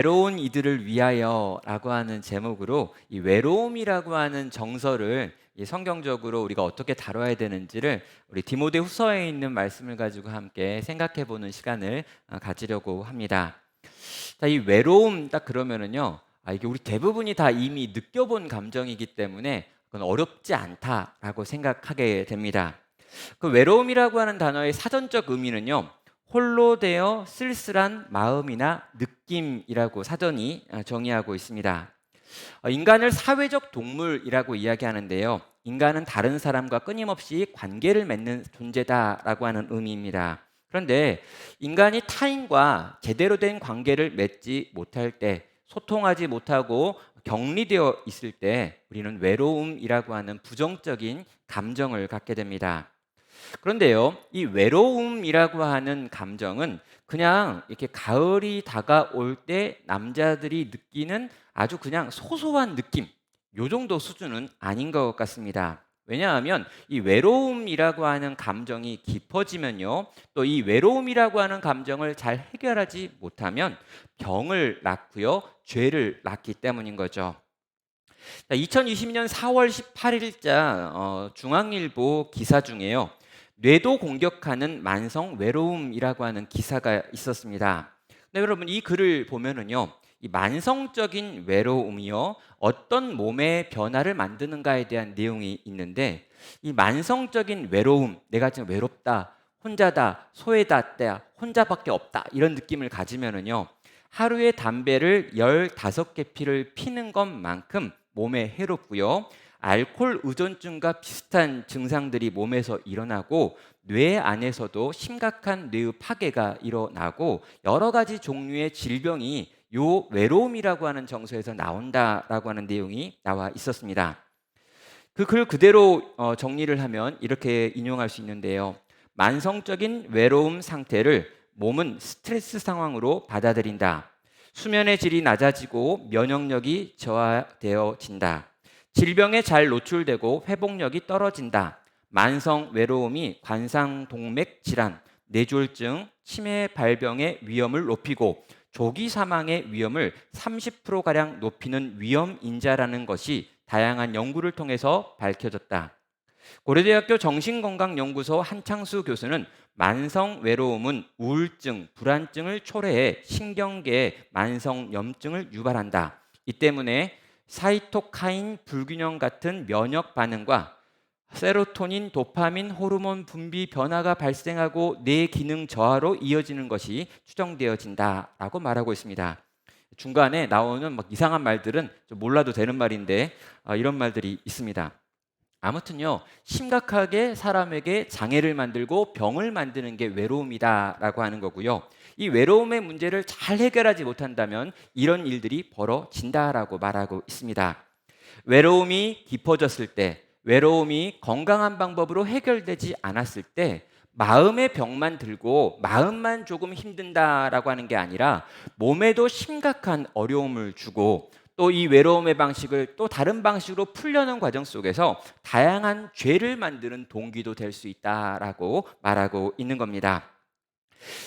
외로운 이들을 위하여라고 하는 제목으로 이 외로움이라고 하는 정서를 이 성경적으로 우리가 어떻게 다뤄야 되는지를 우리 디모데후서에 있는 말씀을 가지고 함께 생각해 보는 시간을 가지려고 합니다. 자, 이 외로움 딱 그러면은요. 이게 우리 대부분이 다 이미 느껴본 감정이기 때문에 그건 어렵지 않다라고 생각하게 됩니다. 그 외로움이라고 하는 단어의 사전적 의미는요. 홀로 되어 쓸쓸한 마음이나 느낌이라고 사전이 정의하고 있습니다. 인간을 사회적 동물이라고 이야기하는데요. 인간은 다른 사람과 끊임없이 관계를 맺는 존재다라고 하는 의미입니다. 그런데 인간이 타인과 제대로 된 관계를 맺지 못할 때, 소통하지 못하고 격리되어 있을 때 우리는 외로움이라고 하는 부정적인 감정을 갖게 됩니다. 그런데요, 이 외로움이라고 하는 감정은 그냥 이렇게 가을이 다가올 때 남자들이 느끼는 아주 그냥 소소한 느낌, 요 정도 수준은 아닌 것 같습니다. 왜냐하면 이 외로움이라고 하는 감정이 깊어지면요, 또 이 외로움이라고 하는 감정을 잘 해결하지 못하면 병을 낳고요, 죄를 낳기 때문인 거죠. 2020년 4월 18일자 중앙일보 기사 중에요. 뇌도 공격하는 만성 외로움이라고 하는 기사가 있었습니다. 네, 여러분 이 글을 보면은요. 이 만성적인 외로움이요. 어떤 몸의 변화를 만드는가에 대한 내용이 있는데 이 만성적인 외로움, 내가 지금 외롭다, 혼자다, 소외다, 혼자밖에 없다 이런 느낌을 가지면은요. 하루에 담배를 15개 피를 피는 것만큼 몸에 해롭고요. 알코올 의존증과 비슷한 증상들이 몸에서 일어나고 뇌 안에서도 심각한 뇌의 파괴가 일어나고 여러 가지 종류의 질병이 요 외로움이라고 하는 정서에서 나온다라고 하는 내용이 나와 있었습니다. 그 글 그대로 정리를 하면 이렇게 인용할 수 있는데요. 만성적인 외로움 상태를 몸은 스트레스 상황으로 받아들인다. 수면의 질이 낮아지고 면역력이 저하되어진다. 질병에 잘 노출되고 회복력이 떨어진다. 만성 외로움이 관상동맥 질환, 뇌졸중, 치매 발병의 위험을 높이고 조기 사망의 위험을 30%가량 높이는 위험인자라는 것이 다양한 연구를 통해서 밝혀졌다. 고려대학교 정신건강연구소 한창수 교수는 만성 외로움은 우울증, 불안증을 초래해 신경계에 만성 염증을 유발한다. 이 때문에 사이토카인 불균형 같은 면역 반응과 세로토닌, 도파민, 호르몬 분비 변화가 발생하고 뇌 기능 저하로 이어지는 것이 추정되어진다라고 말하고 있습니다. 중간에 나오는 막 이상한 말들은 좀 몰라도 되는 말인데 이런 말들이 있습니다. 아무튼요, 심각하게 사람에게 장애를 만들고 병을 만드는 게 외로움이다라고 하는 거고요. 이 외로움의 문제를 잘 해결하지 못한다면 이런 일들이 벌어진다라고 말하고 있습니다. 외로움이 깊어졌을 때, 외로움이 건강한 방법으로 해결되지 않았을 때, 마음의 병만 들고 마음만 조금 힘든다라고 하는 게 아니라 몸에도 심각한 어려움을 주고 또 이 외로움의 방식을 또 다른 방식으로 풀려는 과정 속에서 다양한 죄를 만드는 동기도 될 수 있다라고 말하고 있는 겁니다.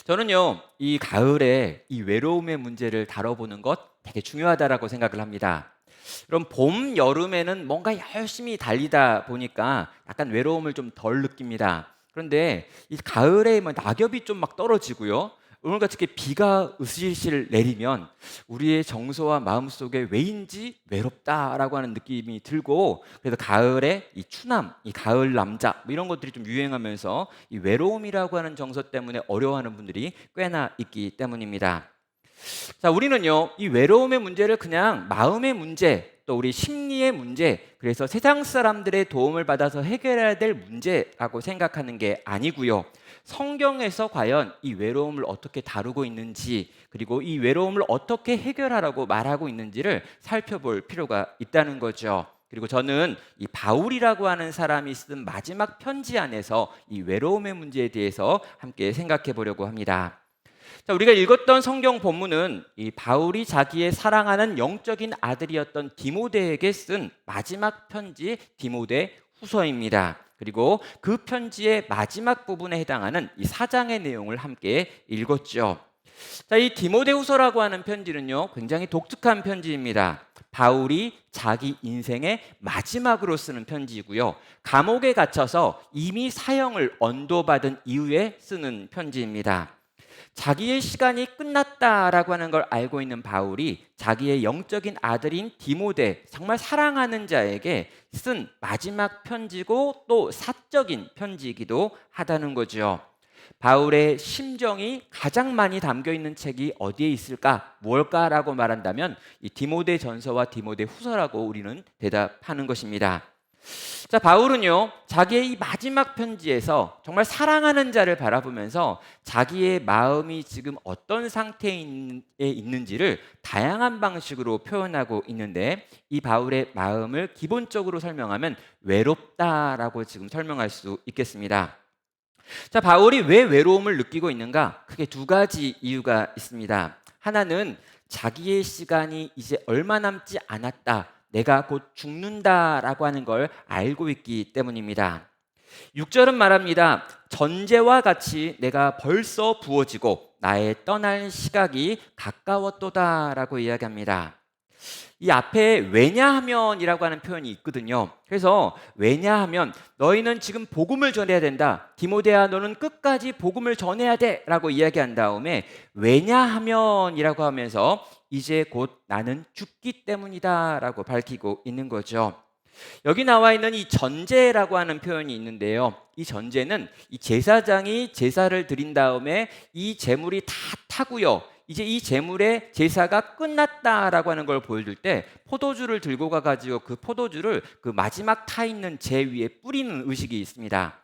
저는요, 이 가을에 이 외로움의 문제를 다뤄보는 것 되게 중요하다라고 생각을 합니다. 그럼 봄, 여름에는 뭔가 열심히 달리다 보니까 약간 외로움을 좀 덜 느낍니다. 그런데 이 가을에 뭐 낙엽이 좀 막 떨어지고요. 오늘같이 이렇게 비가 으실으실 내리면 우리의 정서와 마음 속에 왜인지 외롭다라고 하는 느낌이 들고 그래서 가을에 이 추남, 이 가을 남자 뭐 이런 것들이 좀 유행하면서 이 외로움이라고 하는 정서 때문에 어려워하는 분들이 꽤나 있기 때문입니다. 자, 우리는요, 이 외로움의 문제를 그냥 마음의 문제, 또 우리 심리의 문제, 그래서 세상 사람들의 도움을 받아서 해결해야 될 문제라고 생각하는 게 아니고요. 성경에서 과연 이 외로움을 어떻게 다루고 있는지, 그리고 이 외로움을 어떻게 해결하라고 말하고 있는지를 살펴볼 필요가 있다는 거죠. 그리고 저는 이 바울이라고 하는 사람이 쓴 마지막 편지 안에서 이 외로움의 문제에 대해서 함께 생각해 보려고 합니다. 자, 우리가 읽었던 성경 본문은 이 바울이 자기의 사랑하는 영적인 아들이었던 디모데에게 쓴 마지막 편지 디모데 후서입니다. 그리고 그 편지의 마지막 부분에 해당하는 이 4장의 내용을 함께 읽었죠. 자, 이 디모데후서라고 하는 편지는요, 굉장히 독특한 편지입니다. 바울이 자기 인생의 마지막으로 쓰는 편지이고요. 감옥에 갇혀서 이미 사형을 언도받은 이후에 쓰는 편지입니다. 자기의 시간이 끝났다라고 하는 걸 알고 있는 바울이 자기의 영적인 아들인 디모데, 정말 사랑하는 자에게 쓴 마지막 편지고 또 사적인 편지이기도 하다는 거죠. 바울의 심정이 가장 많이 담겨 있는 책이 어디에 있을까? 뭘까라고 말한다면 이 디모데 전서와 디모데 후서라고 우리는 대답하는 것입니다. 자, 바울은요, 자기의 이 마지막 편지에서 정말 사랑하는 자를 바라보면서 자기의 마음이 지금 어떤 상태에 있는지를 다양한 방식으로 표현하고 있는데, 이 바울의 마음을 기본적으로 설명하면 외롭다라고 지금 설명할 수 있겠습니다. 자, 바울이 왜 외로움을 느끼고 있는가? 크게 두 가지 이유가 있습니다. 하나는 자기의 시간이 이제 얼마 남지 않았다, 내가 곧 죽는다라고 하는 걸 알고 있기 때문입니다. 6절은 말합니다. 전제와 같이 내가 벌써 부어지고 나의 떠날 시각이 가까웠도다라고 이야기합니다. 이 앞에 왜냐하면이라고 하는 표현이 있거든요. 그래서 왜냐하면 너희는 지금 복음을 전해야 된다. 디모데야, 너는 끝까지 복음을 전해야 돼 라고 이야기한 다음에 왜냐하면이라고 하면서 이제 곧 나는 죽기 때문이다 라고 밝히고 있는 거죠. 여기 나와 있는 이 전제라고 하는 표현이 있는데요. 이 전제는 이 제사장이 제사를 드린 다음에 이 제물이 다 타고요, 이제 이 제물의 제사가 끝났다라고 하는 걸 보여줄 때 포도주를 들고 가가지고 그 포도주를 그 마지막 타 있는 제 위에 뿌리는 의식이 있습니다.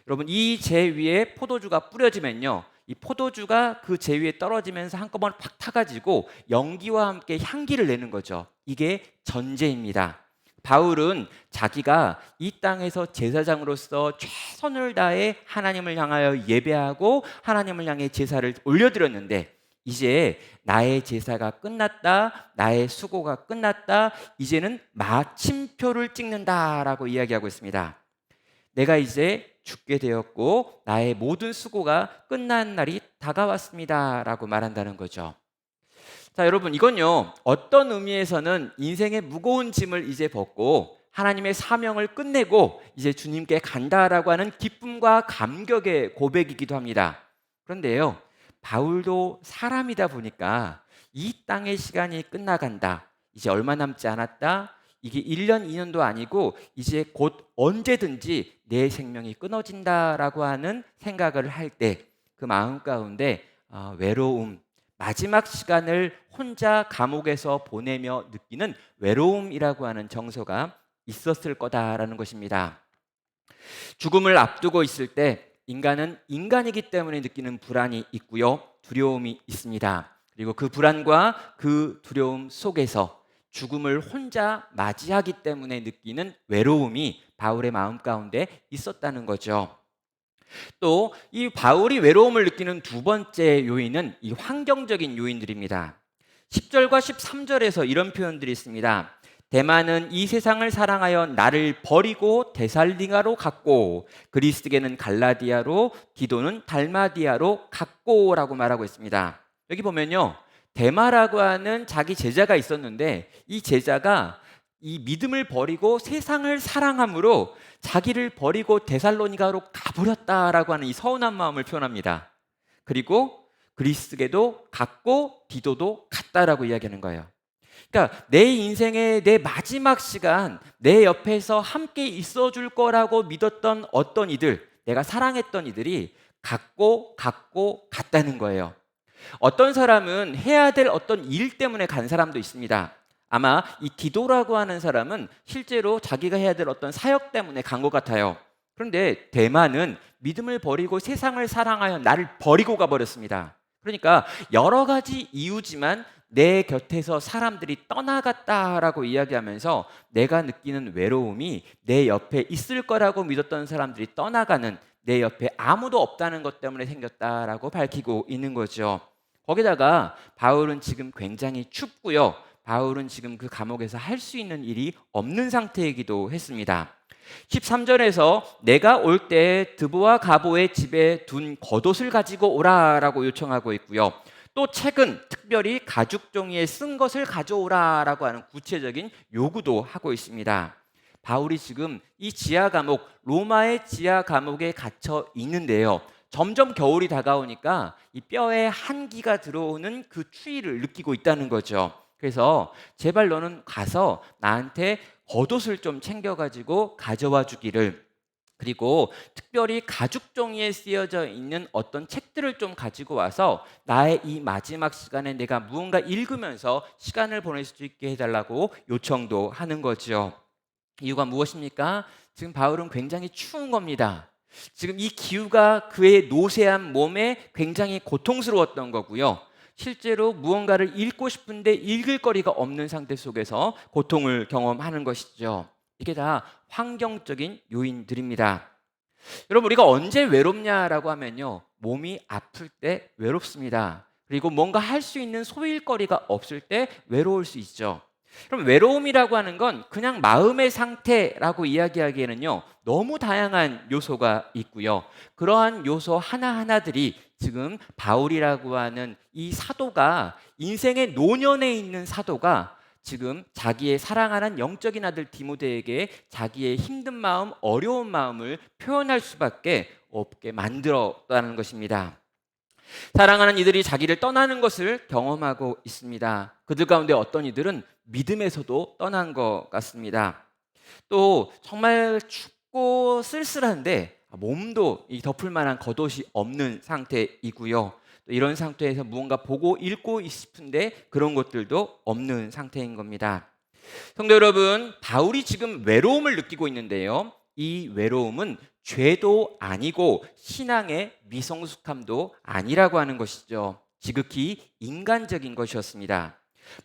여러분, 이 제 위에 포도주가 뿌려지면요, 이 포도주가 그 제 위에 떨어지면서 한꺼번에 팍 타가지고 연기와 함께 향기를 내는 거죠. 이게 전제입니다. 바울은 자기가 이 땅에서 제사장으로서 최선을 다해 하나님을 향하여 예배하고 하나님을 향해 제사를 올려드렸는데, 이제 나의 제사가 끝났다, 나의 수고가 끝났다, 이제는 마침표를 찍는다라고 이야기하고 있습니다. 내가 이제 죽게 되었고 나의 모든 수고가 끝난 날이 다가왔습니다라고 말한다는 거죠. 자, 여러분, 이건요, 어떤 의미에서는 인생의 무거운 짐을 이제 벗고 하나님의 사명을 끝내고 이제 주님께 간다라고 하는 기쁨과 감격의 고백이기도 합니다. 그런데요, 바울도 사람이다 보니까 이 땅의 시간이 끝나간다, 이제 얼마 남지 않았다, 이게 1년, 2년도 아니고 이제 곧 언제든지 내 생명이 끊어진다라고 하는 생각을 할 때 그 마음 가운데 외로움, 마지막 시간을 혼자 감옥에서 보내며 느끼는 외로움이라고 하는 정서가 있었을 거다라는 것입니다. 죽음을 앞두고 있을 때 인간은 인간이기 때문에 느끼는 불안이 있고요, 두려움이 있습니다. 그리고 그 불안과 그 두려움 속에서 죽음을 혼자 맞이하기 때문에 느끼는 외로움이 바울의 마음 가운데 있었다는 거죠. 또 이 바울이 외로움을 느끼는 두 번째 요인은 이 환경적인 요인들입니다. 10절과 13절에서 이런 표현들이 있습니다. 대만은 이 세상을 사랑하여 나를 버리고 데살리가로 갔고, 그리스게는 갈라디아로, 디도는 달마디아로 갔고라고 말하고 있습니다. 여기 보면요, 데마라고 하는 자기 제자가 있었는데 이 제자가 이 믿음을 버리고 세상을 사랑함으로 자기를 버리고 데살로니가로 가버렸다라고 하는 이 서운한 마음을 표현합니다. 그리고 그리스게도 갔고 디도도 갔다라고 이야기하는 거예요. 그러니까 내 인생의 내 마지막 시간, 내 옆에서 함께 있어줄 거라고 믿었던 어떤 이들, 내가 사랑했던 이들이 갔고 갔다는 거예요. 어떤 사람은 해야 될 어떤 일 때문에 간 사람도 있습니다. 아마 이 디도라고 하는 사람은 실제로 자기가 해야 될 어떤 사역 때문에 간 것 같아요. 그런데 데마는 믿음을 버리고 세상을 사랑하여 나를 버리고 가버렸습니다. 그러니까 여러 가지 이유지만 내 곁에서 사람들이 떠나갔다라고 이야기하면서 내가 느끼는 외로움이 내 옆에 있을 거라고 믿었던 사람들이 떠나가는, 내 옆에 아무도 없다는 것 때문에 생겼다라고 밝히고 있는 거죠. 거기다가 바울은 지금 굉장히 춥고요, 바울은 지금 그 감옥에서 할 수 있는 일이 없는 상태이기도 했습니다. 13절에서 내가 올 때 드보와 가보의 집에 둔 겉옷을 가지고 오라라고 요청하고 있고요. 또 책은 특별히 가죽 종이에 쓴 것을 가져오라라고 하는 구체적인 요구도 하고 있습니다. 바울이 지금 이 지하 감옥, 로마의 지하 감옥에 갇혀 있는데요. 점점 겨울이 다가오니까 이 뼈에 한기가 들어오는 그 추위를 느끼고 있다는 거죠. 그래서 제발 너는 가서 나한테 겉옷을 좀 챙겨가지고 가져와 주기를, 그리고 특별히 가죽 종이에 쓰여져 있는 어떤 책들을 좀 가지고 와서 나의 이 마지막 시간에 내가 무언가 읽으면서 시간을 보낼 수 있게 해달라고 요청도 하는 거죠. 이유가 무엇입니까? 지금 바울은 굉장히 추운 겁니다. 지금 이 기후가 그의 노쇠한 몸에 굉장히 고통스러웠던 거고요. 실제로 무언가를 읽고 싶은데 읽을 거리가 없는 상태 속에서 고통을 경험하는 것이죠. 이게 다 환경적인 요인들입니다. 여러분, 우리가 언제 외롭냐라고 하면요, 몸이 아플 때 외롭습니다. 그리고 뭔가 할 수 있는 소일거리가 없을 때 외로울 수 있죠. 그럼 외로움이라고 하는 건 그냥 마음의 상태라고 이야기하기에는요, 너무 다양한 요소가 있고요. 그러한 요소 하나하나들이 지금 바울이라고 하는 이 사도가, 인생의 노년에 있는 사도가 지금 자기의 사랑하는 영적인 아들 디모데에게 자기의 힘든 마음, 어려운 마음을 표현할 수밖에 없게 만들었다는 것입니다. 사랑하는 이들이 자기를 떠나는 것을 경험하고 있습니다. 그들 가운데 어떤 이들은 믿음에서도 떠난 것 같습니다. 또 정말 춥고 쓸쓸한데 몸도 이 덮을 만한 겉옷이 없는 상태이고요. 또 이런 상태에서 무언가 보고 읽고 싶은데 그런 것들도 없는 상태인 겁니다. 성도 여러분, 바울이 지금 외로움을 느끼고 있는데요. 이 외로움은 죄도 아니고 신앙의 미성숙함도 아니라고 하는 것이죠. 지극히 인간적인 것이었습니다.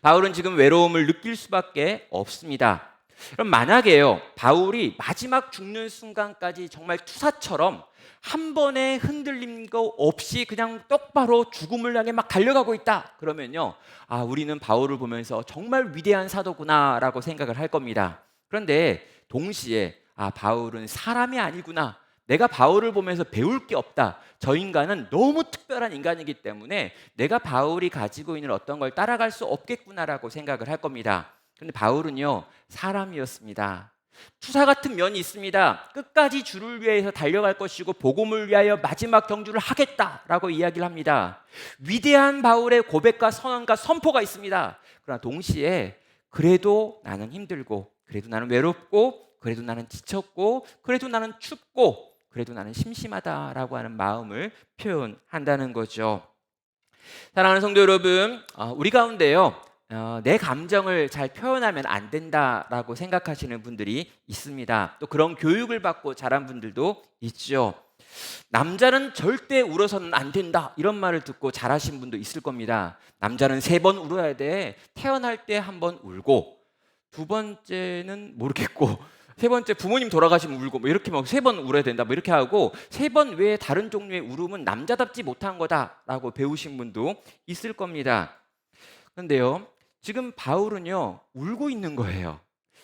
바울은 지금 외로움을 느낄 수밖에 없습니다. 그럼 만약에요, 바울이 마지막 죽는 순간까지 정말 투사처럼 한 번의 흔들림도 없이 그냥 똑바로 죽음을 향해 막 달려가고 있다, 그러면요, 아, 우리는 바울을 보면서 정말 위대한 사도구나라고 생각을 할 겁니다. 그런데 동시에 아, 바울은 사람이 아니구나, 내가 바울을 보면서 배울 게 없다, 저 인간은 너무 특별한 인간이기 때문에 내가 바울이 가지고 있는 어떤 걸 따라갈 수 없겠구나라고 생각을 할 겁니다. 그런데 바울은요, 사람이었습니다. 투사 같은 면이 있습니다. 끝까지 주를 위해서 달려갈 것이고 복음을 위하여 마지막 경주를 하겠다라고 이야기를 합니다. 위대한 바울의 고백과 선언과 선포가 있습니다. 그러나 동시에 그래도 나는 힘들고, 그래도 나는 외롭고, 그래도 나는 지쳤고, 그래도 나는 춥고, 그래도 나는 심심하다라고 하는 마음을 표현한다는 거죠. 사랑하는 성도 여러분, 우리 가운데요, 내 감정을 잘 표현하면 안 된다라고 생각하시는 분들이 있습니다. 또 그런 교육을 받고 자란 분들도 있죠. 남자는 절대 울어서는 안 된다, 이런 말을 듣고 자라신 분도 있을 겁니다. 남자는 3번 울어야 돼. 태어날 때 1번 울고, 2번째는 모르겠고, 3번째 부모님 돌아가시면 울고, 뭐 이렇게 막 3번 울어야 된다, 뭐 이렇게 하고, 3번 외에 다른 종류의 울음은 남자답지 못한 거다라고 배우신 분도 있을 겁니다. 그런데요, 지금 바울은요, 울고 있는 거예요.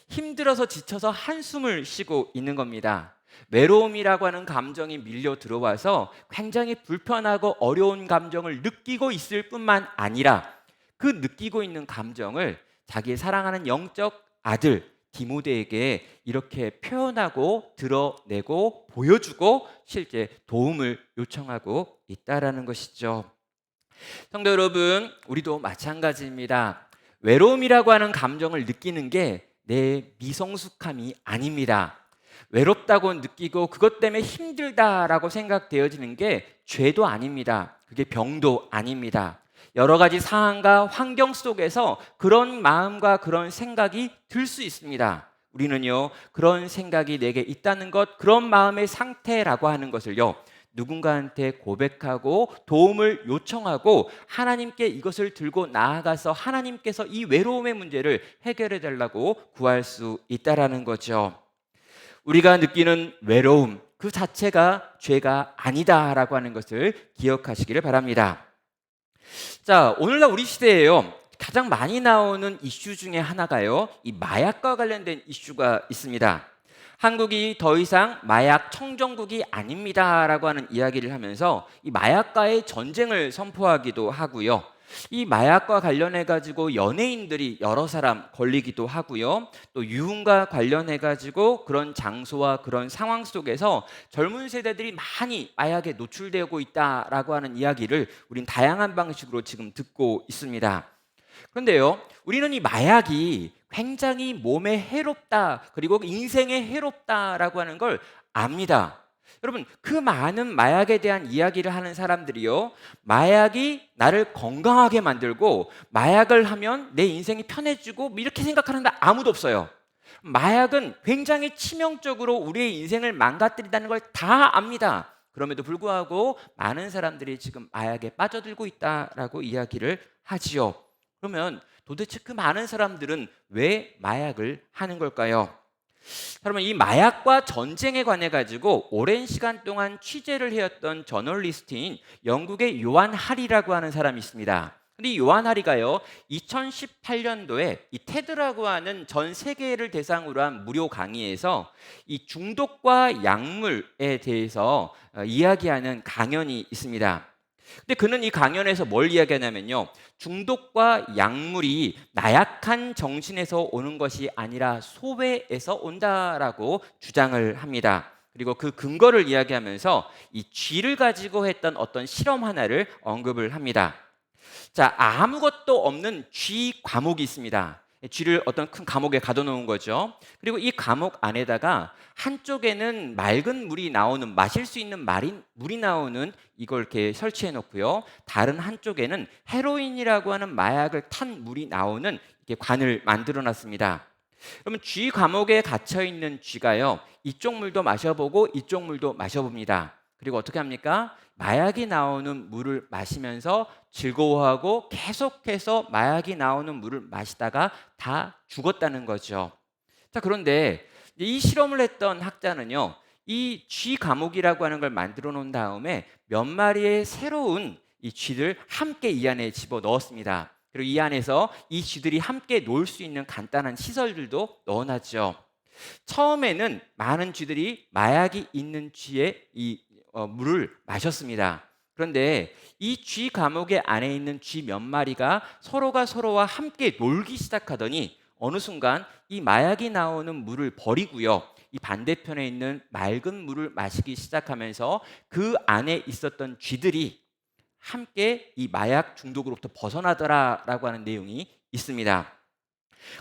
힘들어서 지쳐서 한숨을 쉬고 있는 겁니다. 외로움이라고 하는 감정이 밀려 들어와서 굉장히 불편하고 어려운 감정을 느끼고 있을 뿐만 아니라 그 느끼고 있는 감정을 자기 사랑하는 영적 아들 디모데에게 이렇게 표현하고 드러내고 보여주고 실제 도움을 요청하고 있다라는 것이죠. 성도 여러분, 우리도 마찬가지입니다. 외로움이라고 하는 감정을 느끼는 게 내 미성숙함이 아닙니다. 외롭다고 느끼고 그것 때문에 힘들다라고 생각되어지는 게 죄도 아닙니다. 그게 병도 아닙니다. 여러 가지 상황과 환경 속에서 그런 마음과 그런 생각이 들 수 있습니다. 우리는요, 그런 생각이 내게 있다는 것, 그런 마음의 상태라고 하는 것을요, 누군가한테 고백하고 도움을 요청하고 하나님께 이것을 들고 나아가서 하나님께서 이 외로움의 문제를 해결해 달라고 구할 수 있다라는 거죠. 우리가 느끼는 외로움 그 자체가 죄가 아니다라고 하는 것을 기억하시기를 바랍니다. 자, 오늘날 우리 시대에요, 가장 많이 나오는 이슈 중에 하나가요, 이 마약과 관련된 이슈가 있습니다. 한국이 더 이상 마약 청정국이 아닙니다라고 하는 이야기를 하면서 이 마약과의 전쟁을 선포하기도 하고요. 이 마약과 관련해 가지고 연예인들이 여러 사람 걸리기도 하고요. 또 유흥과 관련해 가지고 그런 장소와 그런 상황 속에서 젊은 세대들이 많이 마약에 노출되고 있다라고 하는 이야기를 우린 다양한 방식으로 지금 듣고 있습니다. 그런데요, 우리는 이 마약이 굉장히 몸에 해롭다, 그리고 인생에 해롭다라고 하는 걸 압니다. 여러분, 그 많은 마약에 대한 이야기를 하는 사람들이요, 마약이 나를 건강하게 만들고 마약을 하면 내 인생이 편해지고 뭐 이렇게 생각하는 데 아무도 없어요. 마약은 굉장히 치명적으로 우리의 인생을 망가뜨린다는 걸 다 압니다. 그럼에도 불구하고 많은 사람들이 지금 마약에 빠져들고 있다라고 이야기를 하지요. 그러면 도대체 그 많은 사람들은 왜 마약을 하는 걸까요? 그러면 이 마약과 전쟁에 관해 가지고 오랜 시간 동안 취재를 해왔던 저널리스트인 영국의 요한 하리라고 하는 사람이 있습니다. 근데 이 요한 하리가요, 2018년도에 이 테드라고 하는 전 세계를 대상으로 한 무료 강의에서 이 중독과 약물에 대해서 이야기하는 강연이 있습니다. 근데 그는 이 강연에서 뭘 이야기하냐면요, 중독과 약물이 나약한 정신에서 오는 것이 아니라 소외에서 온다라고 주장을 합니다. 그리고 그 근거를 이야기하면서 이 쥐를 가지고 했던 어떤 실험 하나를 언급을 합니다. 자, 아무것도 없는 쥐 감옥이 있습니다. 쥐를 어떤 큰 감옥에 가둬놓은 거죠. 그리고 이 감옥 안에다가 한쪽에는 맑은 물이 나오는, 마실 수 있는 물이 나오는 이걸 이렇게 설치해 놓고요. 다른 한쪽에는 헤로인이라고 하는 마약을 탄 물이 나오는 이렇게 관을 만들어 놨습니다. 그러면 쥐 감옥에 갇혀 있는 쥐가요, 이쪽 물도 마셔보고 이쪽 물도 마셔봅니다. 그리고 어떻게 합니까? 마약이 나오는 물을 마시면서 즐거워하고 계속해서 마약이 나오는 물을 마시다가 다 죽었다는 거죠. 자, 그런데 이 실험을 했던 학자는요, 이 쥐 감옥이라고 하는 걸 만들어 놓은 다음에 몇 마리의 새로운 이 쥐를 함께 이 안에 집어 넣었습니다. 그리고 이 안에서 이 쥐들이 함께 놀 수 있는 간단한 시설들도 넣어놨죠. 처음에는 많은 쥐들이 마약이 있는 쥐의 물을 마셨습니다. 그런데 이 쥐 감옥의 안에 있는 쥐 몇 마리가 서로가 서로와 함께 놀기 시작하더니 어느 순간 이 마약이 나오는 물을 버리고요, 이 반대편에 있는 맑은 물을 마시기 시작하면서 그 안에 있었던 쥐들이 함께 이 마약 중독으로부터 벗어나더라라고 하는 내용이 있습니다.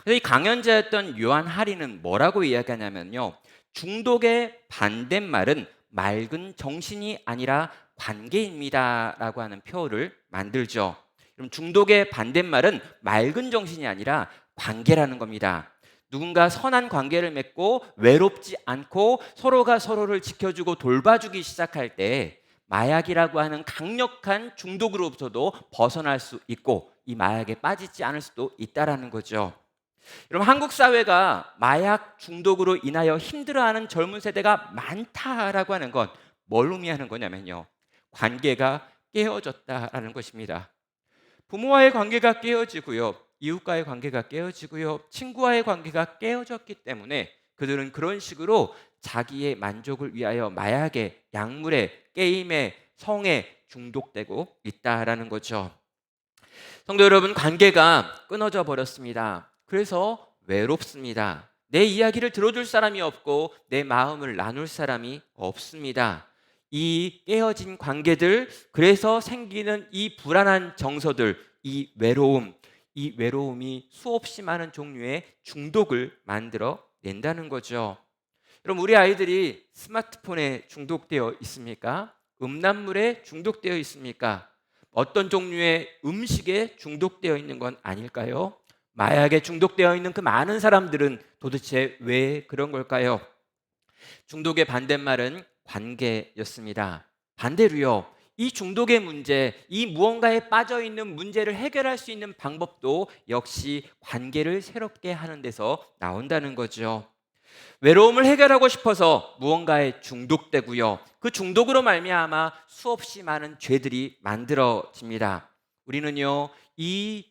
그래서 이 강연자였던 요한 하리는 뭐라고 이야기하냐면요, 중독의 반대말은 맑은 정신이 아니라 관계입니다라고 하는 표어를 만들죠. 그럼 중독의 반대말은 맑은 정신이 아니라 관계라는 겁니다. 누군가 선한 관계를 맺고 외롭지 않고 서로가 서로를 지켜주고 돌봐주기 시작할 때 마약이라고 하는 강력한 중독으로부터도 벗어날 수 있고 이 마약에 빠지지 않을 수도 있다라는 거죠. 여러분, 한국 사회가 마약 중독으로 인하여 힘들어하는 젊은 세대가 많다라고 하는 건 뭘 의미하는 거냐면요, 관계가 깨어졌다라는 것입니다. 부모와의 관계가 깨어지고요, 이웃과의 관계가 깨어지고요, 친구와의 관계가 깨어졌기 때문에 그들은 그런 식으로 자기의 만족을 위하여 마약에, 약물에, 게임에, 성에 중독되고 있다라는 거죠. 성도 여러분, 관계가 끊어져 버렸습니다. 그래서 외롭습니다. 내 이야기를 들어줄 사람이 없고 내 마음을 나눌 사람이 없습니다. 이 깨어진 관계들, 그래서 생기는 이 불안한 정서들, 이 외로움이 수없이 많은 종류의 중독을 만들어 낸다는 거죠. 여러분, 우리 아이들이 스마트폰에 중독되어 있습니까? 음란물에 중독되어 있습니까? 어떤 종류의 음식에 중독되어 있는 건 아닐까요? 마약에 중독되어 있는 그 많은 사람들은 도대체 왜 그런 걸까요? 중독의 반대말은 관계였습니다. 반대로요, 이 중독의 문제, 이 무언가에 빠져 있는 문제를 해결할 수 있는 방법도 역시 관계를 새롭게 하는 데서 나온다는 거죠. 외로움을 해결하고 싶어서 무언가에 중독되고요, 그 중독으로 말미암아 수없이 많은 죄들이 만들어집니다. 우리는요, 이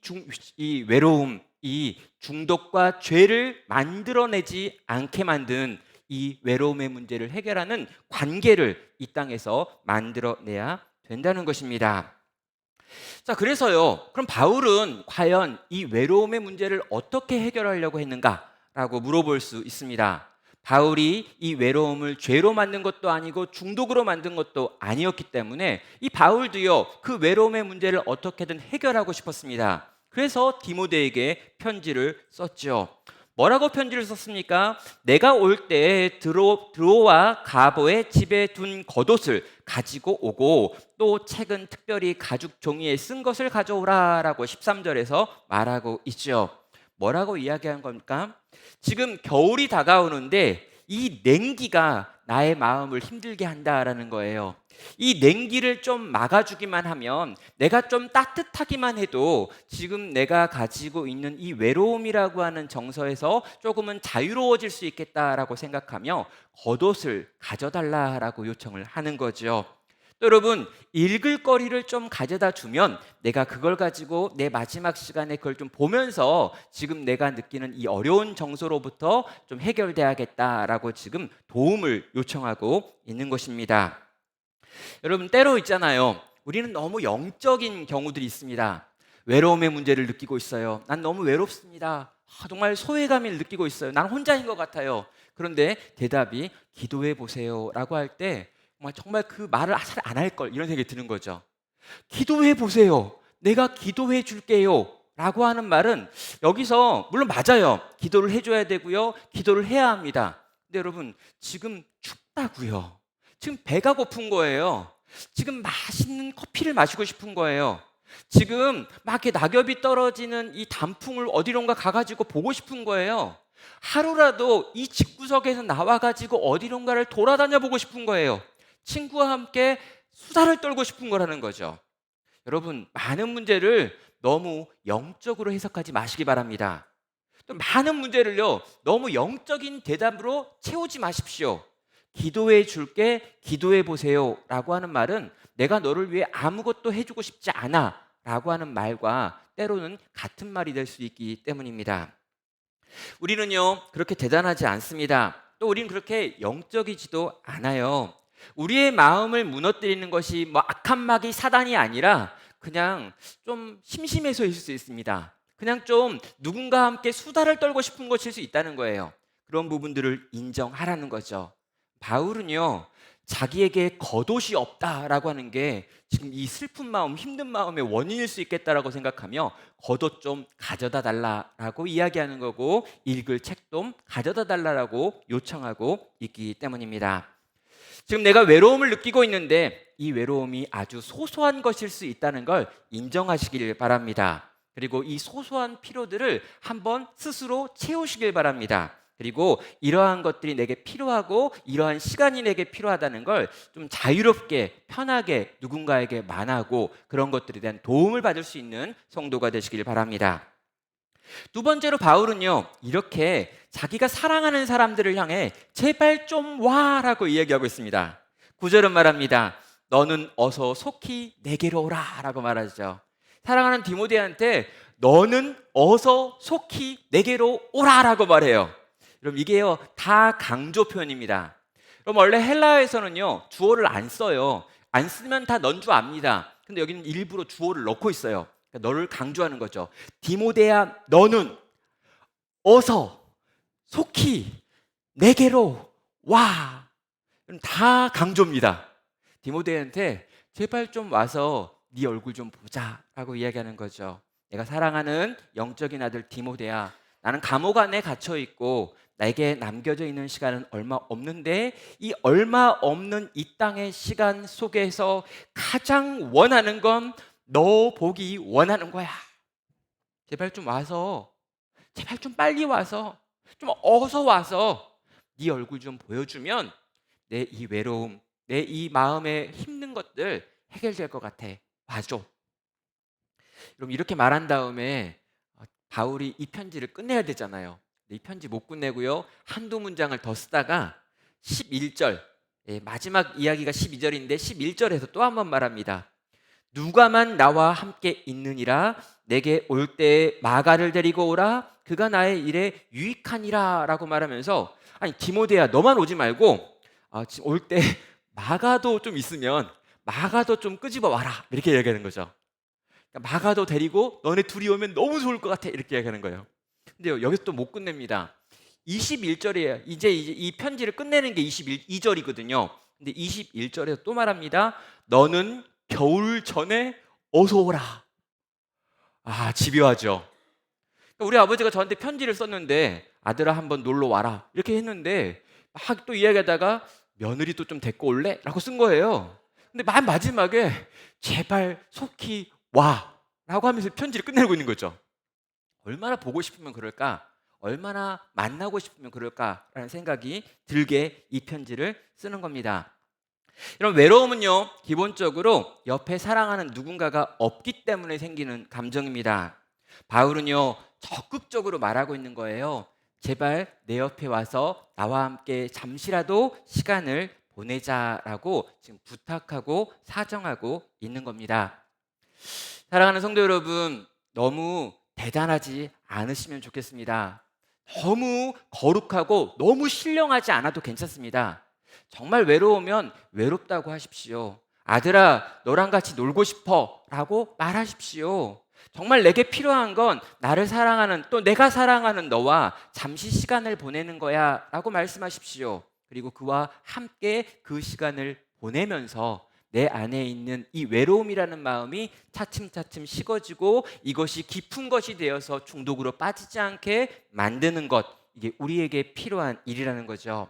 외로움, 이 중독과 죄를 만들어내지 않게 만든 이 외로움의 문제를 해결하는 관계를 이 땅에서 만들어내야 된다는 것입니다. 자, 그래서요. 그럼 바울은 과연 이 외로움의 문제를 어떻게 해결하려고 했는가라고 물어볼 수 있습니다. 바울이 이 외로움을 죄로 만든 것도 아니고 중독으로 만든 것도 아니었기 때문에 이 바울도요, 그 외로움의 문제를 어떻게든 해결하고 싶었습니다. 그래서 디모데에게 편지를 썼죠. 뭐라고 편지를 썼습니까? 내가 올 때 드로와 가보의 집에 둔 겉옷을 가지고 오고 또 책은 특별히 가죽 종이에 쓴 것을 가져오라라고 13절에서 말하고 있죠. 뭐라고 이야기한 겁니까? 지금 겨울이 다가오는데 이 냉기가 나의 마음을 힘들게 한다라는 거예요. 이 냉기를 좀 막아주기만 하면, 내가 좀 따뜻하기만 해도 지금 내가 가지고 있는 이 외로움이라고 하는 정서에서 조금은 자유로워질 수 있겠다라고 생각하며 겉옷을 가져달라라고 요청을 하는 거죠. 또 여러분, 읽을 거리를 좀 가져다 주면 내가 그걸 가지고 내 마지막 시간에 그걸 좀 보면서 지금 내가 느끼는 이 어려운 정서로부터 좀 해결돼야겠다라고 지금 도움을 요청하고 있는 것입니다. 여러분, 때로 있잖아요. 우리는 너무 영적인 경우들이 있습니다. 외로움의 문제를 느끼고 있어요. 난 너무 외롭습니다. 정말 소외감을 느끼고 있어요. 난 혼자인 것 같아요. 그런데 대답이 기도해 보세요라고 할 때 정말 그 말을 잘 안 할 걸, 이런 생각이 드는 거죠. 기도해 보세요. 내가 기도해 줄게요. 라고 하는 말은 여기서 물론 맞아요. 기도를 해줘야 되고요. 기도를 해야 합니다. 근데 여러분, 지금 춥다고요. 지금 배가 고픈 거예요. 지금 맛있는 커피를 마시고 싶은 거예요. 지금 막 이렇게 낙엽이 떨어지는 이 단풍을 어디론가 가가지고 보고 싶은 거예요. 하루라도 이 집구석에서 나와가지고 어디론가를 돌아다녀 보고 싶은 거예요. 친구와 함께 수다를 떨고 싶은 거라는 거죠. 여러분, 많은 문제를 너무 영적으로 해석하지 마시기 바랍니다. 또 많은 문제를요, 너무 영적인 대답으로 채우지 마십시오. 기도해 줄게, 기도해 보세요 라고 하는 말은 내가 너를 위해 아무것도 해주고 싶지 않아 라고 하는 말과 때로는 같은 말이 될 수 있기 때문입니다. 우리는요, 그렇게 대단하지 않습니다. 또 우리는 그렇게 영적이지도 않아요. 우리의 마음을 무너뜨리는 것이 악한 마귀 사단이 아니라 그냥 좀 심심해서일 수 있습니다. 그냥 좀 누군가와 함께 수다를 떨고 싶은 것일 수 있다는 거예요. 그런 부분들을 인정하라는 거죠. 바울은요, 자기에게 겉옷이 없다라고 하는 게 지금 이 슬픈 마음, 힘든 마음의 원인일 수 있겠다라고 생각하며 겉옷 좀 가져다 달라라고 이야기하는 거고, 읽을 책 좀 가져다 달라라고 요청하고 있기 때문입니다. 지금 내가 외로움을 느끼고 있는데 이 외로움이 아주 소소한 것일 수 있다는 걸 인정하시길 바랍니다. 그리고 이 소소한 필요들을 한번 스스로 채우시길 바랍니다. 그리고 이러한 것들이 내게 필요하고 이러한 시간이 내게 필요하다는 걸 좀 자유롭게 편하게 누군가에게 말하고 그런 것들에 대한 도움을 받을 수 있는 성도가 되시길 바랍니다. 두 번째로 바울은요, 이렇게 자기가 사랑하는 사람들을 향해 제발 좀 와라고 이야기하고 있습니다. 9절은 말합니다. 너는 어서 속히 내게로 오라라고 말하죠. 사랑하는 디모데한테 너는 어서 속히 내게로 오라라고 말해요. 그럼 이게요, 다 강조 표현입니다. 그럼 원래 헬라어에서는요, 주어를 안 써요. 안 쓰면 다 넌 줄 압니다. 근데 여기는 일부러 주어를 넣고 있어요. 그러니까 너를 강조하는 거죠. 디모데야, 너는 어서 속히 내게로 와. 다 강조입니다. 디모데한테 제발 좀 와서 네 얼굴 좀 보자라고 이야기하는 거죠. 내가 사랑하는 영적인 아들 디모데야, 나는 감옥 안에 갇혀 있고 나에게 남겨져 있는 시간은 얼마 없는데 이 얼마 없는 이 땅의 시간 속에서 가장 원하는 건 너 보기 원하는 거야. 제발 좀 와서, 제발 좀 빨리 와서, 좀 어서 와서 네 얼굴 좀 보여주면 내 이 외로움, 내 이 마음의 힘든 것들 해결될 것 같아. 와줘. 그럼 이렇게 말한 다음에 바울이 이 편지를 끝내야 되잖아요. 이 편지 못 끝내고요, 한두 문장을 더 쓰다가 11절, 마지막 이야기가 12절인데 11절에서 또 한 번 말합니다. 누가만 나와 함께 있느니라 내게 올 때에 마가를 데리고 오라 그가 나의 일에 유익하니라 라고 말하면서, 아니 디모데야, 너만 오지 말고 지금 올 때 마가도 좀 있으면 마가도 좀 끄집어 와라 이렇게 얘기하는 거죠. 그러니까 마가도 데리고 너네 둘이 오면 너무 좋을 것 같아 이렇게 얘기하는 거예요. 근데 여기서 또 못 끝냅니다. 21절이에요. 이제 이 편지를 끝내는 게 22절이거든요. 근데 21절에서 또 말합니다. 너는 겨울 전에 어서 오라. 아, 집요하죠. 우리 아버지가 저한테 편지를 썼는데 아들아 한번 놀러 와라 이렇게 했는데 막 또 이야기하다가 며느리도 좀 데리고 올래? 라고 쓴 거예요. 근데 맨 마지막에 제발 속히 와 라고 하면서 편지를 끝내고 있는 거죠. 얼마나 보고 싶으면 그럴까? 얼마나 만나고 싶으면 그럴까라는 생각이 들게 이 편지를 쓰는 겁니다. 이런 외로움은요, 기본적으로 옆에 사랑하는 누군가가 없기 때문에 생기는 감정입니다. 바울은요, 적극적으로 말하고 있는 거예요. 제발 내 옆에 와서 나와 함께 잠시라도 시간을 보내자라고 지금 부탁하고 사정하고 있는 겁니다. 사랑하는 성도 여러분, 너무 대단하지 않으시면 좋겠습니다. 너무 거룩하고 너무 신령하지 않아도 괜찮습니다. 정말 외로우면 외롭다고 하십시오. 아들아, 너랑 같이 놀고 싶어 라고 말하십시오. 정말 내게 필요한 건 나를 사랑하는 또 내가 사랑하는 너와 잠시 시간을 보내는 거야 라고 말씀하십시오. 그리고 그와 함께 그 시간을 보내면서 내 안에 있는 이 외로움이라는 마음이 차츰차츰 식어지고 이것이 깊은 것이 되어서 중독으로 빠지지 않게 만드는 것, 이게 우리에게 필요한 일이라는 거죠.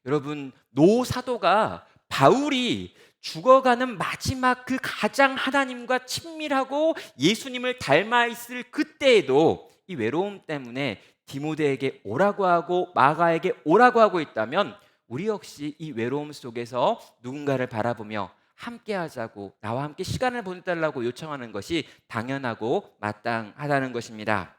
여러분, 노 사도가 바울이 죽어가는 마지막 그 가장 하나님과 친밀하고 예수님을 닮아 있을 그때에도 이 외로움 때문에 디모데에게 오라고 하고 마가에게 오라고 하고 있다면 우리 역시 이 외로움 속에서 누군가를 바라보며 함께 하자고, 나와 함께 시간을 보내달라고 요청하는 것이 당연하고 마땅하다는 것입니다.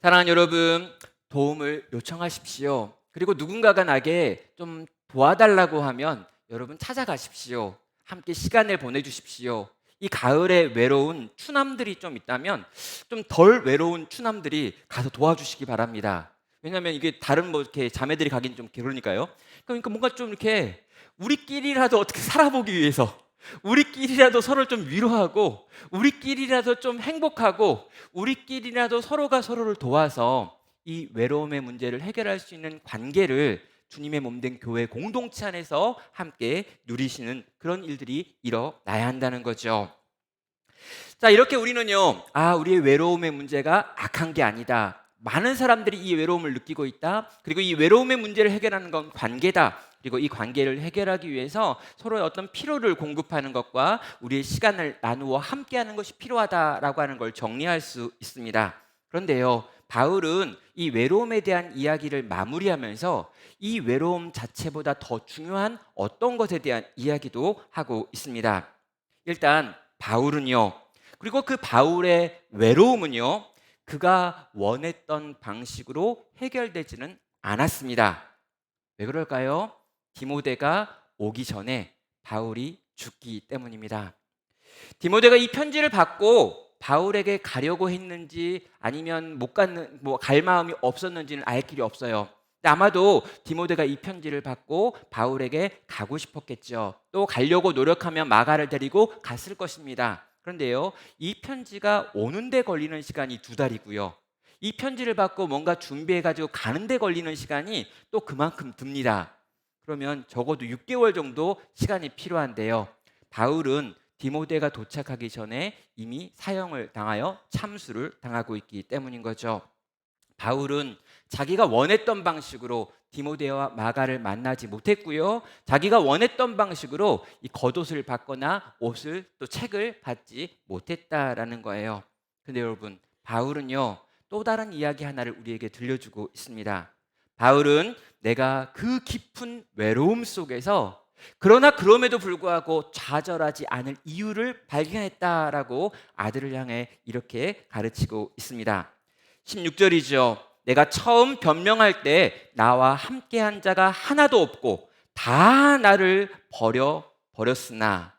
사랑하는 여러분, 도움을 요청하십시오. 그리고 누군가가 나에게 좀 도와달라고 하면 여러분 찾아가십시오. 함께 시간을 보내주십시오. 이 가을에 외로운 추남들이 좀 있다면 좀 덜 외로운 추남들이 가서 도와주시기 바랍니다. 왜냐하면 이게 다른 뭐 이렇게 자매들이 가긴 좀 그러니까요. 그러니까 뭔가 좀 이렇게 우리끼리라도 어떻게 살아보기 위해서 우리끼리라도 서로를 좀 위로하고 우리끼리라도 좀 행복하고 우리끼리라도 서로가 서로를 도와서 이 외로움의 문제를 해결할 수 있는 관계를 주님의 몸된 교회 공동체 안에서 함께 누리시는 그런 일들이 일어나야 한다는 거죠. 자, 이렇게 우리는요, 우리의 외로움의 문제가 악한 게 아니다. 많은 사람들이 이 외로움을 느끼고 있다. 그리고 이 외로움의 문제를 해결하는 건 관계다. 그리고 이 관계를 해결하기 위해서 서로의 어떤 필요를 공급하는 것과 우리의 시간을 나누어 함께하는 것이 필요하다라고 하는 걸 정리할 수 있습니다. 그런데요, 바울은 이 외로움에 대한 이야기를 마무리하면서 이 외로움 자체보다 더 중요한 어떤 것에 대한 이야기도 하고 있습니다. 일단 바울은요, 그리고 그 바울의 외로움은요, 그가 원했던 방식으로 해결되지는 않았습니다. 왜 그럴까요? 디모데가 오기 전에 바울이 죽기 때문입니다. 디모데가 이 편지를 받고 바울에게 가려고 했는지 아니면 갈 마음이 없었는지는 알 길이 없어요. 근데 아마도 디모데가 이 편지를 받고 바울에게 가고 싶었겠죠. 또 가려고 노력하면 마가를 데리고 갔을 것입니다. 그런데요, 이 편지가 오는데 걸리는 시간이 2달이고요. 이 편지를 받고 뭔가 준비해가지고 가는데 걸리는 시간이 또 그만큼 듭니다. 그러면 적어도 6개월 정도 시간이 필요한데요. 바울은 디모데가 도착하기 전에 이미 사형을 당하여 참수를 당하고 있기 때문인 거죠. 바울은 자기가 원했던 방식으로 디모데와 마가를 만나지 못했고요. 자기가 원했던 방식으로 이 겉옷을 받거나 옷을 또 책을 받지 못했다라는 거예요. 근데 여러분, 바울은요, 또 다른 이야기 하나를 우리에게 들려주고 있습니다. 바울은 내가 그 깊은 외로움 속에서 그러나 그럼에도 불구하고 좌절하지 않을 이유를 발견했다라고 아들을 향해 이렇게 가르치고 있습니다. 16절이죠. 내가 처음 변명할 때 나와 함께한 자가 하나도 없고 다 나를 버렸으나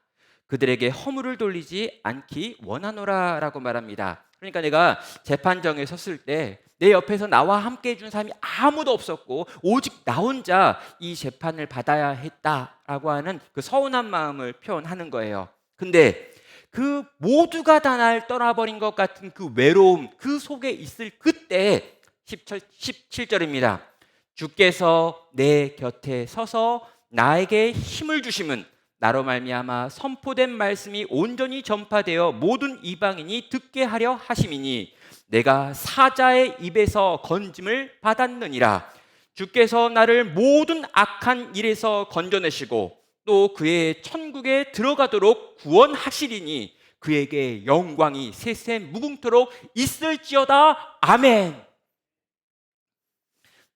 그들에게 허물을 돌리지 않기 원하노라 라고 말합니다. 그러니까 내가 재판정에 섰을 때 내 옆에서 나와 함께 해준 사람이 아무도 없었고 오직 나 혼자 이 재판을 받아야 했다라고 하는 그 서운한 마음을 표현하는 거예요. 근데 그 모두가 다 날 떠나버린 것 같은 그 외로움, 그 속에 있을 그때 17절입니다. 주께서 내 곁에 서서 나에게 힘을 주심은 나로 말미암아 선포된 말씀이 온전히 전파되어 모든 이방인이 듣게 하려 하심이니 내가 사자의 입에서 건짐을 받았느니라. 주께서 나를 모든 악한 일에서 건져내시고 또 그의 천국에 들어가도록 구원하시리니 그에게 영광이 세세 무궁토록 있을지어다. 아멘.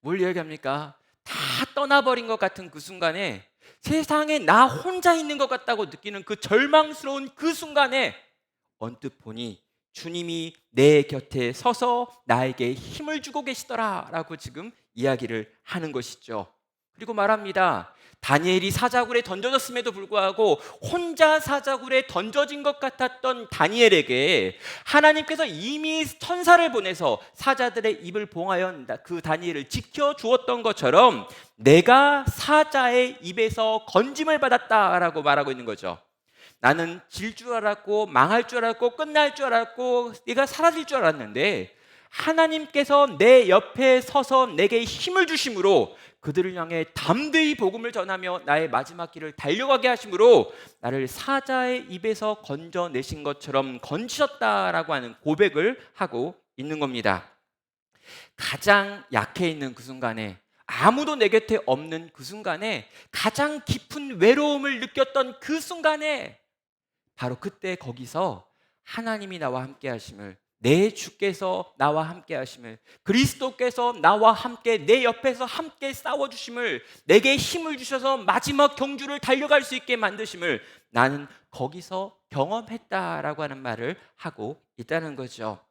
뭘 이야기합니까? 다 떠나버린 것 같은 그 순간에, 세상에 나 혼자 있는 것 같다고 느끼는 그 절망스러운 그 순간에 언뜻 보니 주님이 내 곁에 서서 나에게 힘을 주고 계시더라 라고 지금 이야기를 하는 것이죠. 그리고 말합니다. 다니엘이 사자굴에 던져졌음에도 불구하고 혼자 사자굴에 던져진 것 같았던 다니엘에게 하나님께서 이미 천사를 보내서 사자들의 입을 봉하여 그 다니엘을 지켜주었던 것처럼 내가 사자의 입에서 건짐을 받았다라고 말하고 있는 거죠. 나는 질 줄 알았고 망할 줄 알았고 끝날 줄 알았고 네가 사라질 줄 알았는데 하나님께서 내 옆에 서서 내게 힘을 주심으로 그들을 향해 담대히 복음을 전하며 나의 마지막 길을 달려가게 하심으로 나를 사자의 입에서 건져내신 것처럼 건지셨다라고 하는 고백을 하고 있는 겁니다. 가장 약해 있는 그 순간에, 아무도 내 곁에 없는 그 순간에, 가장 깊은 외로움을 느꼈던 그 순간에 바로 그때 거기서 하나님이 나와 함께 하심을, 내 주께서 나와 함께 하심을, 그리스도께서 나와 함께 내 옆에서 함께 싸워주심을, 내게 힘을 주셔서 마지막 경주를 달려갈 수 있게 만드심을 나는 거기서 경험했다라고 하는 말을 하고 있다는 거죠.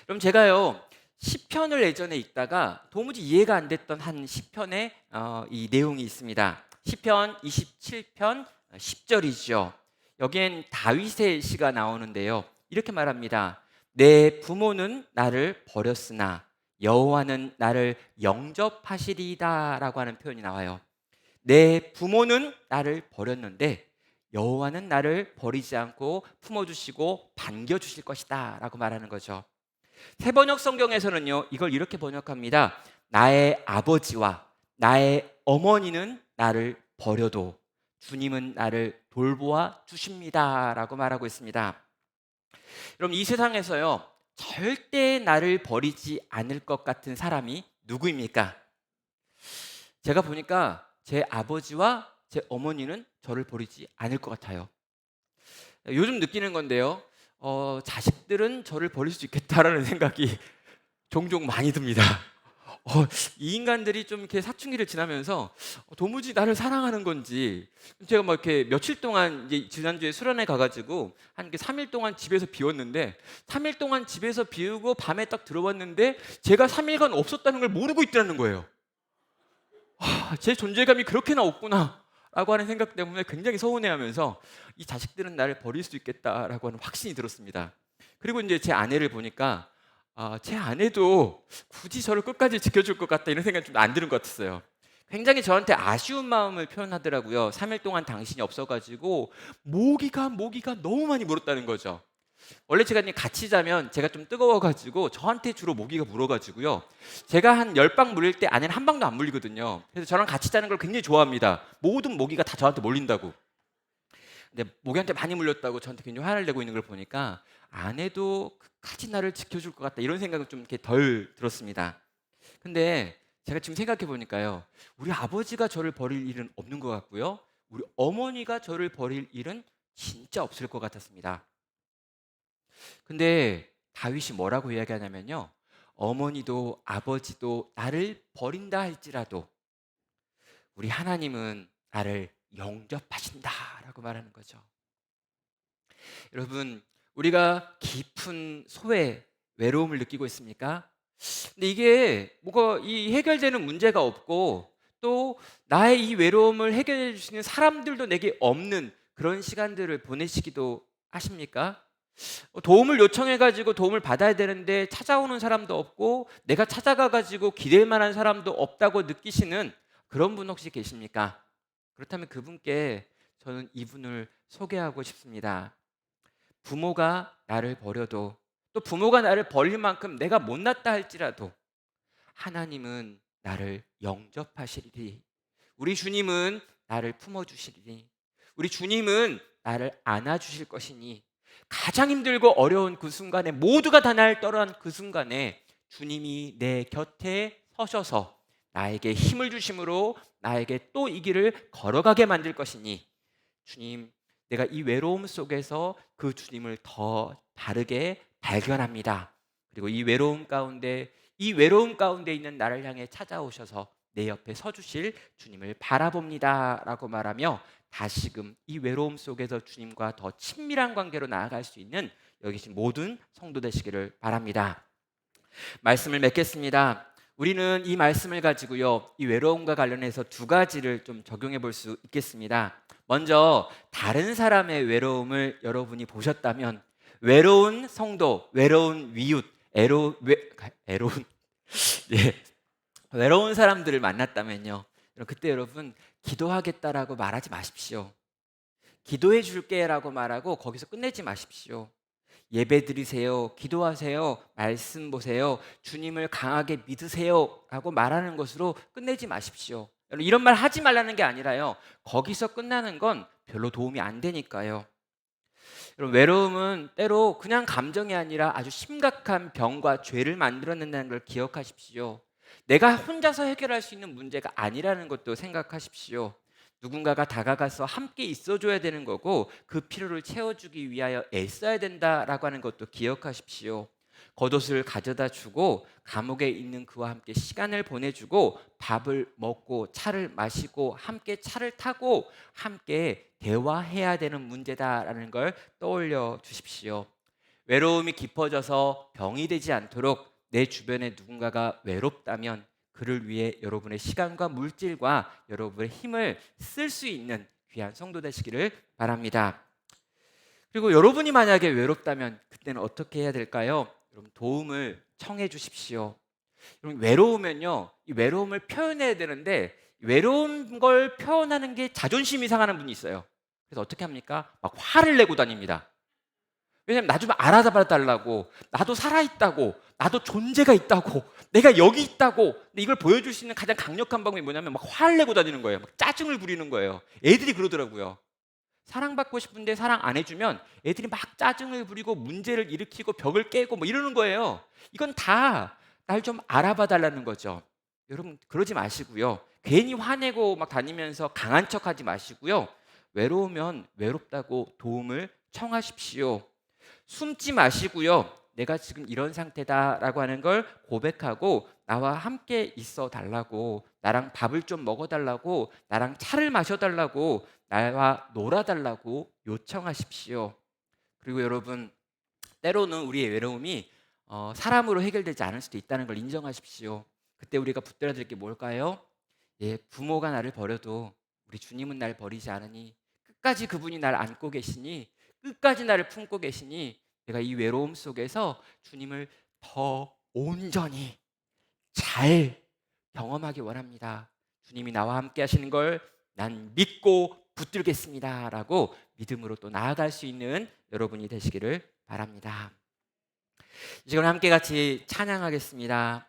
그럼 제가요 시편을 예전에 읽다가 도무지 이해가 안 됐던 한 시편의 이 내용이 있습니다. 시편 27편 10절이죠. 여기엔 다윗의 시가 나오는데요. 이렇게 말합니다. 내 부모는 나를 버렸으나 여호와는 나를 영접하시리이다 라고 하는 표현이 나와요. 내 부모는 나를 버렸는데 여호와는 나를 버리지 않고 품어주시고 반겨주실 것이다 라고 말하는 거죠. 새번역 성경에서는요 이걸 이렇게 번역합니다. 나의 아버지와 나의 어머니는 나를 버려도 주님은 나를 돌보아 주십니다 라고 말하고 있습니다. 여러분, 이 세상에서요 절대 나를 버리지 않을 것 같은 사람이 누구입니까? 제가 보니까 제 아버지와 제 어머니는 저를 버리지 않을 것 같아요. 요즘 느끼는 건데요, 자식들은 저를 버릴 수 있겠다라는 생각이 종종 많이 듭니다. 이 인간들이 좀 이렇게 사춘기를 지나면서 도무지 나를 사랑하는 건지, 제가 막 이렇게 며칠 동안 이제 지난주에 수련회 가가지고 한 3일 동안 집에서 비웠는데 3일 동안 집에서 비우고 밤에 딱 들어왔는데 제가 3일간 없었다는 걸 모르고 있더라는 거예요. 제 존재감이 그렇게나 없구나 라고 하는 생각 때문에 굉장히 서운해하면서 이 자식들은 나를 버릴 수 있겠다라고 하는 확신이 들었습니다. 그리고 이제 제 아내를 보니까 제 아내도 굳이 저를 끝까지 지켜줄 것 같다 이런 생각이 좀 안 드는 것 같았어요. 굉장히 저한테 아쉬운 마음을 표현하더라고요. 3일 동안 당신이 없어가지고 모기가 너무 많이 물었다는 거죠. 원래 제가 같이 자면 제가 좀 뜨거워가지고 저한테 주로 모기가 물어가지고요. 제가 한 10방 물릴 때 아내는 한 방도 안 물리거든요. 그래서 저랑 같이 자는 걸 굉장히 좋아합니다. 모든 모기가 다 저한테 몰린다고. 근데 모기한테 많이 물렸다고 저한테 굉장히 화를 내고 있는 걸 보니까 아내도 끝까지 나를 지켜줄 것 같다 이런 생각은 좀 이렇게 덜 들었습니다. 근데 제가 지금 생각해 보니까요, 우리 아버지가 저를 버릴 일은 없는 것 같고요, 우리 어머니가 저를 버릴 일은 진짜 없을 것 같았습니다. 근데 다윗이 뭐라고 이야기하냐면요, 어머니도 아버지도 나를 버린다 할지라도 우리 하나님은 나를 영접하신다라고 말하는 거죠. 여러분, 우리가 깊은 소외, 외로움을 느끼고 있습니까? 근데 이게 뭐가 이 해결되는 문제가 없고 또 나의 이 외로움을 해결해 주시는 사람들도 내게 없는 그런 시간들을 보내시기도 하십니까? 도움을 요청해 가지고 도움을 받아야 되는데 찾아오는 사람도 없고 내가 찾아가 가지고 기댈 만한 사람도 없다고 느끼시는 그런 분 혹시 계십니까? 그렇다면 그분께 저는 이분을 소개하고 싶습니다. 부모가 나를 버려도, 또 부모가 나를 버릴 만큼 내가 못났다 할지라도 하나님은 나를 영접하시리니, 우리 주님은 나를 품어주시리니, 우리 주님은 나를 안아주실 것이니, 가장 힘들고 어려운 그 순간에, 모두가 다 날 떠난 그 순간에 주님이 내 곁에 서셔서 나에게 힘을 주심으로 나에게 또 이 길을 걸어가게 만들 것이니, 주님, 내가 이 외로움 속에서 그 주님을 더 다르게 발견합니다. 그리고 이 외로움 가운데 있는 나를 향해 찾아오셔서 내 옆에 서주실 주님을 바라봅니다 라고 말하며, 다시금 이 외로움 속에서 주님과 더 친밀한 관계로 나아갈 수 있는 여기 계신 모든 성도 되시기를 바랍니다. 말씀을 맺겠습니다. 우리는 이 말씀을 가지고요, 이 외로움과 관련해서 두 가지를 좀 적용해 볼 수 있겠습니다. 먼저 다른 사람의 외로움을 여러분이 보셨다면, 외로운 성도, 외로운 이웃, 애로운 예, 외로운 사람들을 만났다면요, 그때 여러분 기도하겠다라고 말하지 마십시오. 기도해 줄게라고 말하고 거기서 끝내지 마십시오. 예배 드리세요, 기도하세요, 말씀 보세요, 주님을 강하게 믿으세요 하고 말하는 것으로 끝내지 마십시오. 여러분, 이런 말 하지 말라는 게 아니라요, 거기서 끝나는 건 별로 도움이 안 되니까요. 여러분, 외로움은 때로 그냥 감정이 아니라 아주 심각한 병과 죄를 만들어낸다는 걸 기억하십시오. 내가 혼자서 해결할 수 있는 문제가 아니라는 것도 생각하십시오. 누군가가 다가가서 함께 있어줘야 되는 거고, 그 필요를 채워주기 위하여 애써야 된다라고 하는 것도 기억하십시오. 겉옷을 가져다 주고 감옥에 있는 그와 함께 시간을 보내주고 밥을 먹고 차를 마시고 함께 차를 타고 함께 대화해야 되는 문제다라는 걸 떠올려 주십시오. 외로움이 깊어져서 병이 되지 않도록 내 주변에 누군가가 외롭다면 그를 위해 여러분의 시간과 물질과 여러분의 힘을 쓸 수 있는 귀한 성도 되시기를 바랍니다. 그리고 여러분이 만약에 외롭다면 그때는 어떻게 해야 될까요? 여러분, 도움을 청해 주십시오. 여러분, 외로우면요, 이 외로움을 표현해야 되는데 외로운 걸 표현하는 게 자존심이 상하는 분이 있어요. 그래서 어떻게 합니까? 막 화를 내고 다닙니다. 왜냐면 나 좀 알아봐 달라고, 나도 살아있다고, 나도 존재가 있다고, 내가 여기 있다고. 근데 이걸 보여줄 수 있는 가장 강력한 방법이 뭐냐면 막 화를 내고 다니는 거예요. 막 짜증을 부리는 거예요. 애들이 그러더라고요. 사랑받고 싶은데 사랑 안 해주면 애들이 막 짜증을 부리고 문제를 일으키고 벽을 깨고 뭐 이러는 거예요. 이건 다 날 좀 알아봐 달라는 거죠. 여러분, 그러지 마시고요, 괜히 화내고 막 다니면서 강한 척하지 마시고요, 외로우면 외롭다고 도움을 청하십시오. 숨지 마시고요, 내가 지금 이런 상태다라고 하는 걸 고백하고 나와 함께 있어 달라고, 나랑 밥을 좀 먹어 달라고, 나랑 차를 마셔 달라고, 나와 놀아 달라고 요청하십시오. 그리고 여러분, 때로는 우리의 외로움이 사람으로 해결되지 않을 수도 있다는 걸 인정하십시오. 그때 우리가 붙들어야 될 게 뭘까요? 예, 부모가 나를 버려도 우리 주님은 날 버리지 않으니, 끝까지 그분이 날 안고 계시니, 끝까지 나를 품고 계시니, 내가 이 외로움 속에서 주님을 더 온전히 잘 경험하기 원합니다. 주님이 나와 함께 하시는 걸 난 믿고 붙들겠습니다 라고 믿음으로 또 나아갈 수 있는 여러분이 되시기를 바랍니다. 이 시간 함께 같이 찬양하겠습니다.